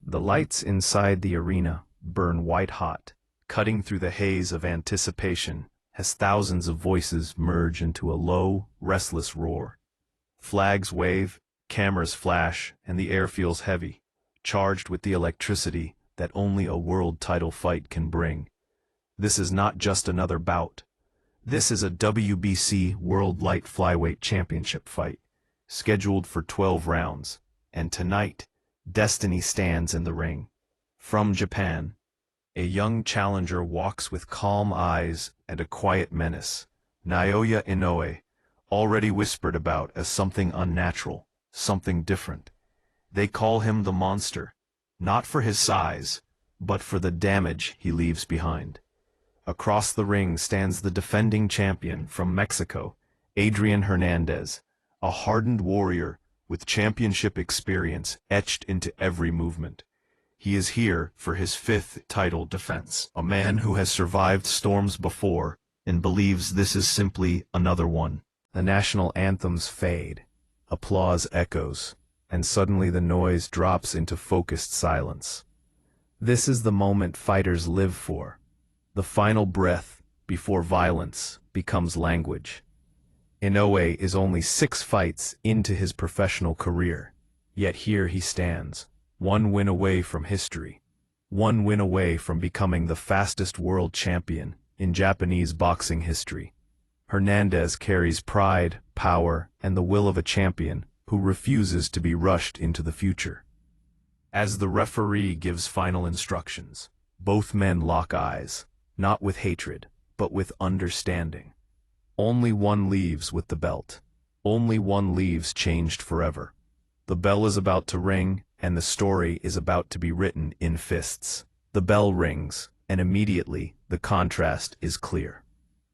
The lights inside the arena burn white-hot, cutting through the haze of anticipation as thousands of voices merge into a low, restless roar. Flags wave, cameras flash, and the air feels heavy, charged with the electricity that only a world title fight can bring. This is not just another bout. This is a WBC World Light Flyweight Championship fight, scheduled for 12 rounds, and tonight, destiny stands in the ring. From Japan, a young challenger walks with calm eyes and a quiet menace. Naoya Inoue, already whispered about as something unnatural, something different. They call him the monster, not for his size, but for the damage he leaves behind. Across the ring stands the defending champion from Mexico, Adrian Hernandez, a hardened warrior with championship experience etched into every movement. He is here for his 5th title defense, a man who has survived storms before and believes this is simply another one. The national anthems fade, applause echoes, and suddenly the noise drops into focused silence. This is the moment fighters live for, the final breath before violence becomes language. Inoue is only 6 fights into his professional career, yet here he stands, 1 win away from history, 1 win away from becoming the fastest world champion in Japanese boxing history. Hernandez carries pride, power, and the will of a champion who refuses to be rushed into the future. As the referee gives final instructions, both men lock eyes, not with hatred, but with understanding. Only one leaves with the belt. Only one leaves changed forever. The bell is about to ring, and the story is about to be written in fists. The bell rings, and immediately the contrast is clear.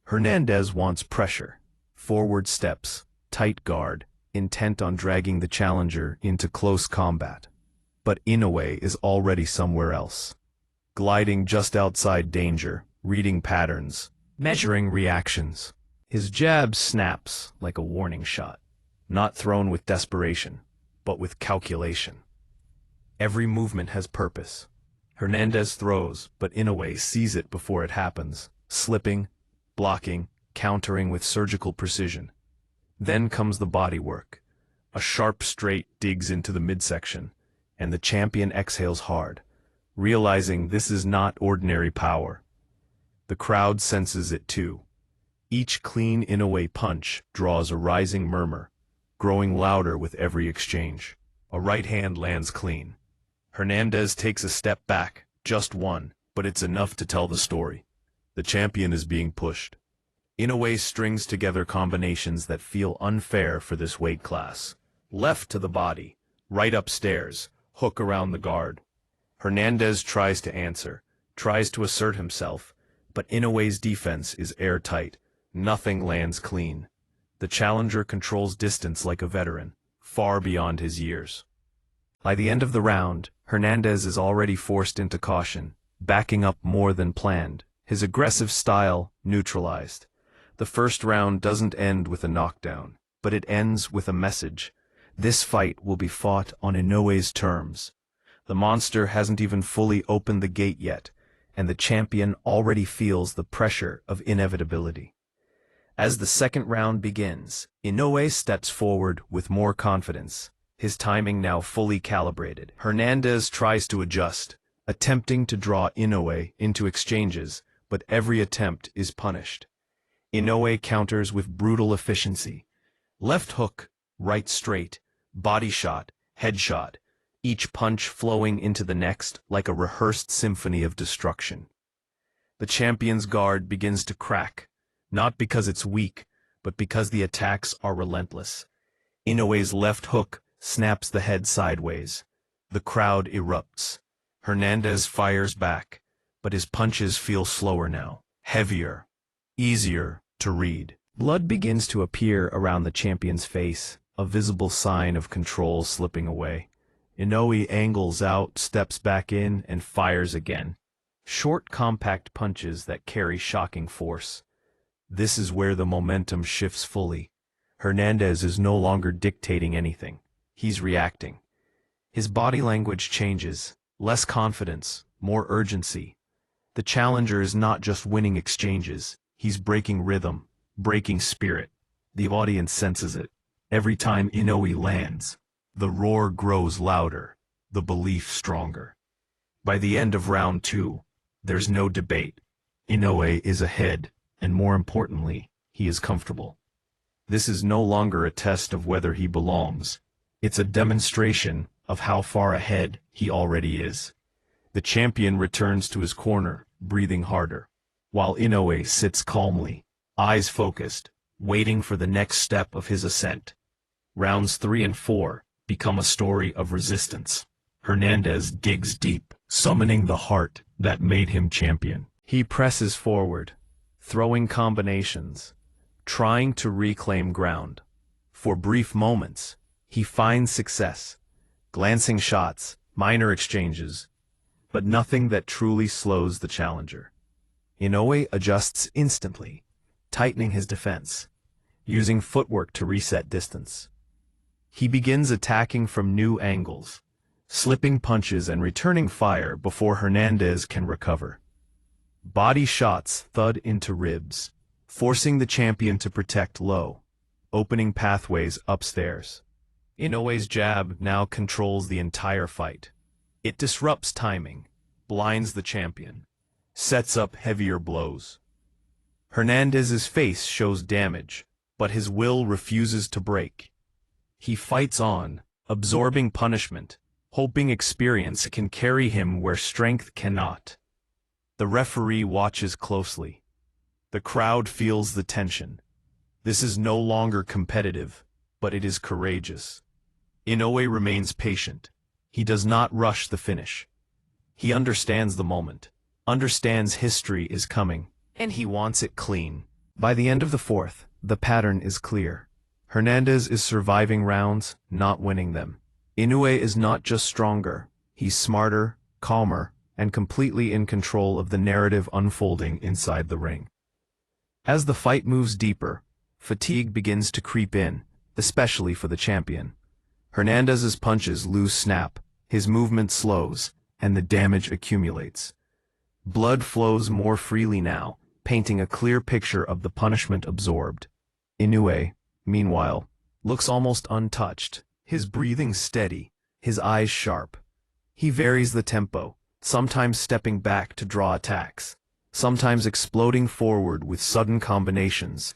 Hernandez wants pressure, forward steps, tight guard, intent on dragging the challenger into close combat. But Inoue is already somewhere else, gliding just outside danger, reading patterns, measuring reactions. His jab snaps like a warning shot, not thrown with desperation, but with calculation. Every movement has purpose. Hernandez throws, but Inoue sees it before it happens, slipping, blocking, countering with surgical precision. Then comes the body work. A sharp straight digs into the midsection, and the champion exhales hard, realizing this is not ordinary power. The crowd senses it too. Each clean Inoue punch draws a rising murmur, growing louder with every exchange. A right hand lands clean. Hernandez takes a step back, just one, but it's enough to tell the story. The champion is being pushed. Inoue strings together combinations that feel unfair for this weight class. Left to the body, right upstairs, hook around the guard. Hernandez tries to answer, tries to assert himself, but Inoue's defense is airtight. Nothing lands clean. The challenger controls distance like a veteran, far beyond his years. By the end of the round, Hernandez is already forced into caution, backing up more than planned, his aggressive style neutralized. The first round doesn't end with a knockdown, but it ends with a message. This fight will be fought on Inoue's terms. The monster hasn't even fully opened the gate yet, and the champion already feels the pressure of inevitability. As the second round begins, Inoue steps forward with more confidence, his timing now fully calibrated. Hernandez tries to adjust, attempting to draw Inoue into exchanges, but every attempt is punished. Inoue counters with brutal efficiency. Left hook, right straight, body shot, head shot, each punch flowing into the next like a rehearsed symphony of destruction. The champion's guard begins to crack, not because it's weak, but because the attacks are relentless. Inoue's left hook snaps the head sideways. The crowd erupts. Hernandez fires back, but his punches feel slower now, heavier, easier to read. Blood begins to appear around the champion's face, a visible sign of control slipping away. Inoue angles out, steps back in, and fires again. Short, compact punches that carry shocking force. This is where the momentum shifts fully. Hernandez is no longer dictating anything. He's reacting. His body language changes, Less confidence, more urgency. The challenger is not just winning exchanges, he's breaking rhythm, breaking spirit. The audience senses it. Every time Inoue lands, the roar grows louder, the belief stronger. By the end of round 2, there's no debate. Inoue is ahead, and more importantly, he is comfortable. This is no longer a test of whether he belongs. It's a demonstration of how far ahead he already is. The champion returns to his corner, breathing harder, while Inoue sits calmly, eyes focused, waiting for the next step of his ascent. Rounds 3 and 4 become a story of resistance. Hernandez digs deep, summoning the heart that made him champion. He presses forward, throwing combinations, trying to reclaim ground. For brief moments, he finds success, glancing shots, minor exchanges, but nothing that truly slows the challenger. Inoue adjusts instantly, tightening his defense, using footwork to reset distance. He begins attacking from new angles, slipping punches and returning fire before Hernandez can recover. Body shots thud into ribs, forcing the champion to protect low, opening pathways upstairs. Inoue's jab now controls the entire fight. It disrupts timing, blinds the champion, sets up heavier blows. Hernandez's face shows damage, but his will refuses to break. He fights on, absorbing punishment, hoping experience can carry him where strength cannot. The referee watches closely. The crowd feels the tension. This is no longer competitive, but it is courageous. Inoue remains patient. He does not rush the finish. He understands the moment, understands history is coming, and he wants it clean. By the end of the 4th, the pattern is clear. Hernandez is surviving rounds, not winning them. Inoue is not just stronger, he's smarter, calmer, and completely in control of the narrative unfolding inside the ring. As the fight moves deeper, fatigue begins to creep in, especially for the champion. Hernandez's punches lose snap, his movement slows, and the damage accumulates. Blood flows more freely now, painting a clear picture of the punishment absorbed. Inoue, meanwhile, looks almost untouched, his breathing steady, his eyes sharp. He varies the tempo, sometimes stepping back to draw attacks, sometimes exploding forward with sudden combinations.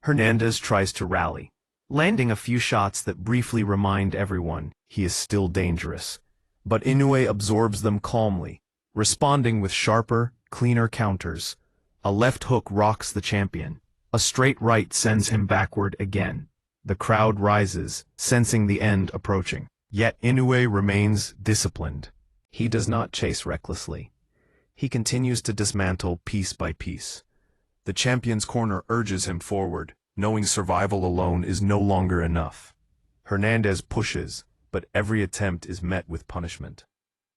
Hernandez tries to rally, landing a few shots that briefly remind everyone he is still dangerous. But Inoue absorbs them calmly, responding with sharper, cleaner counters. A left hook rocks the champion. A straight right sends him backward again. The crowd rises, sensing the end approaching. Yet Inoue remains disciplined. He does not chase recklessly. He continues to dismantle piece by piece. The champion's corner urges him forward, knowing survival alone is no longer enough. Hernandez pushes, but every attempt is met with punishment.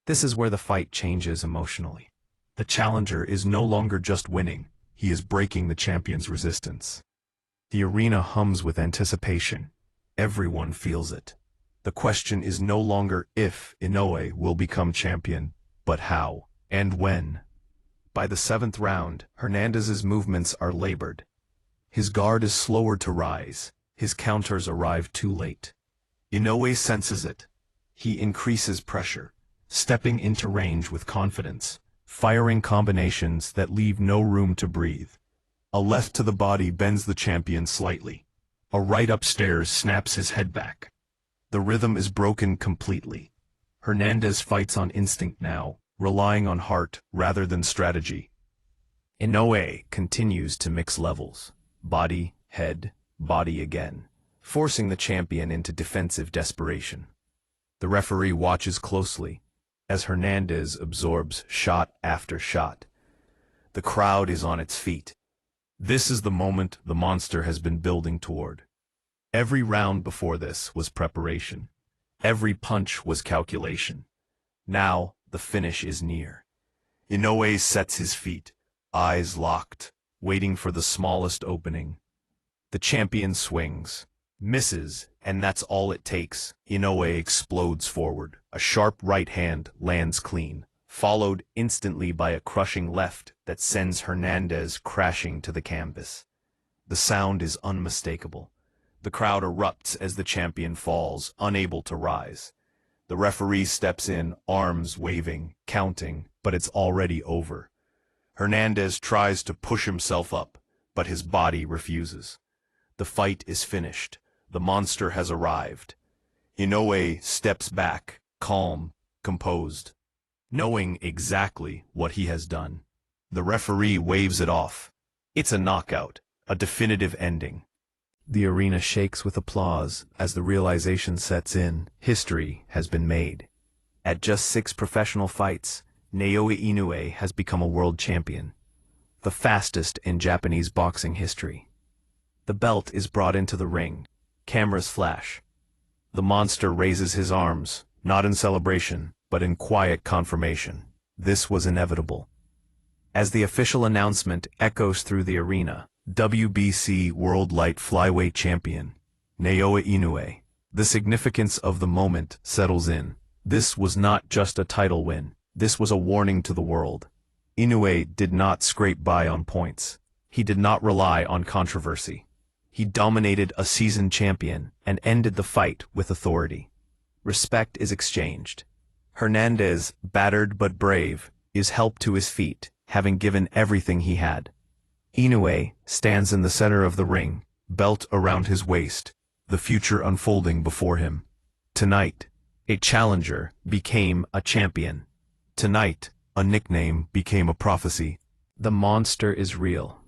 This is where the fight changes emotionally. The challenger is no longer just winning, he is breaking the champion's resistance. The arena hums with anticipation. Everyone feels it. The question is no longer if Inoue will become champion, but how and when. By the 7th round, Hernandez's movements are labored. His guard is slower to rise, his counters arrive too late. Inoue senses it. He increases pressure, stepping into range with confidence, firing combinations that leave no room to breathe. A left to the body bends the champion slightly. A right upstairs snaps his head back. The rhythm is broken completely. Hernandez fights on instinct now, relying on heart rather than strategy. Inoue continues to mix levels, body, head, body again, forcing the champion into defensive desperation. The referee watches closely as Hernandez absorbs shot after shot. The crowd is on its feet. This is the moment the monster has been building toward. Every round before this was preparation. Every punch was calculation. Now, the finish is near. Inoue sets his feet, eyes locked, waiting for the smallest opening. The champion swings, Misses, and that's all it takes. Inoue explodes forward. A sharp right hand lands clean, followed instantly by a crushing left that sends Hernandez crashing to the canvas. The sound is unmistakable. The crowd erupts as the champion falls, unable to rise. The referee steps in, arms waving, counting, but it's already over. Hernandez tries to push himself up, but his body refuses. The fight is finished. The monster has arrived. Inoue steps back, calm, composed, knowing exactly what he has done. The referee waves it off. It's a knockout, a definitive ending. The arena shakes with applause as the realization sets in. History has been made. At just 6 professional fights, Naoya Inoue has become a world champion, the fastest in Japanese boxing history. The belt is brought into the ring. Cameras flash. The monster raises his arms, not in celebration, but in quiet confirmation. This was inevitable. As the official announcement echoes through the arena, WBC World Light Flyweight Champion, Naoya Inoue. The significance of the moment settles in. This was not just a title win. This was a warning to the world. Inoue did not scrape by on points. He did not rely on controversy. He dominated a seasoned champion and ended the fight with authority. Respect is exchanged. Hernandez, battered but brave, is helped to his feet, having given everything he had. Inoue stands in the center of the ring, belt around his waist, the future unfolding before him. Tonight, a challenger became a champion. Tonight, a nickname became a prophecy. The monster is real,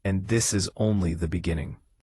and this is only the beginning.